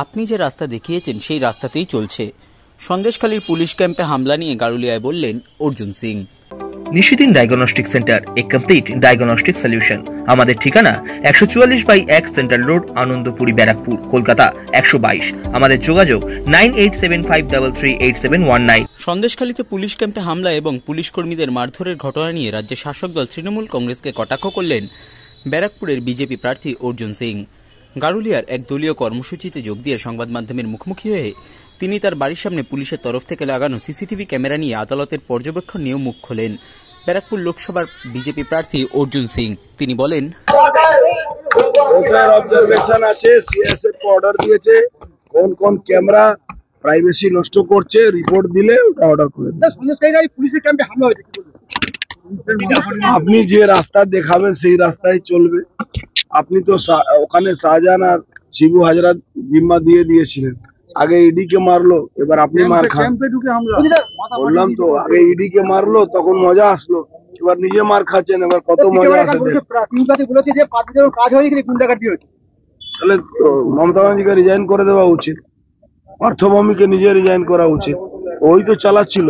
আপনি যে রাস্তা দেখিয়েছেন সেই রাস্তাতেই চলছে। সন্দেশখালীর পুলিশ ক্যাম্পে হামলা নিয়ে গারুলিয়ায় বললেন অর্জুন সিং। নিশিদিন ডায়াগনস্টিক সেন্টার, এ কমপ্লিট ডায়াগনস্টিক সলিউশন। আমাদের ঠিকানা 144/1 সেন্ট্রাল রোড, আনন্দপুরি, ব্যারাকপুর, কলকাতা 122। আমাদের যোগাযোগ 9875338719। সন্দেশখালীতে পুলিশ ক্যাম্পে হামলা এবং পুলিশ কর্মীদের মারধরের ঘটনা নিয়ে রাজ্যের শাসক দল তৃণমূল কংগ্রেসকে কটাক্ষ করলেন ব্যারাকপুরের বিজেপি প্রার্থী অর্জুন সিং। গারুলিয়ার এক দলীয় কর্মসূচিতে যোগ দিয়ে সংবাদ মাধ্যমের মুখোমুখি হয়ে তিনি তার বাড়ির সামনে পুলিশের তরফ থেকে লাগানো সিসিটিভি ক্যামেরা নিয়ে আদালতের পর্যবেক্ষণ নিয়েও মুখ খোলেন ব্যারাকপুর লোকসভার বিজেপি প্রার্থী অর্জুন সিং। তিনি বলেন, অবজারভেশন আছে, সিএসএফ অর্ডার দিয়েছে, কোন কোন ক্যামেরা প্রাইভেসি নষ্ট করছে রিপোর্ট দিলে ওটা অর্ডার করে দেবে। পুলিশের ক্যাম্পে হামলা হয়েছে, আপনি যে রাস্তা দেখাবেন সেই রাস্তায় চলবে। আপনি তো ওখানে শাহজাহান আর শিবু হাজরা জিম্মা দিয়ে দিয়েছিলেন, আগে ইডি কে মারলো, এবার আপনি মার খান। বললাম তো, আগে ইডি কে মারলো তখন মজা আসলো, এবার নিজে মার খাচ্ছেন, এবার কত মজা আসে। তাহলে মমতা ব্যানার্জিকে রিজাইন করে দেওয়া উচিত, অর্থভূমিকে নিজে রিজাইন করা উচিত, ওই তো চালাচ্ছিল।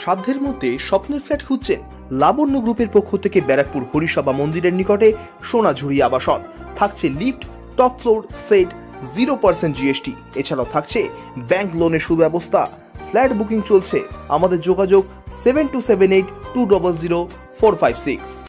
সাধ্যের মধ্যে স্বপ্নের ফ্ল্যাট খুঁজছেন? লাবণ্য গ্রুপের পক্ষ থেকে ব্যারাকপুর হরিসভা মন্দিরের নিকটে সোনাঝুরি আবাসন। থাকছে lift, top floor, set, 0% GST. এছাড়াও থাকছে ব্যাংক লোনের সুব্যবস্থা। ফ্ল্যাট বুকিং চলছে। আমাদের যোগাযোগ 7278200456।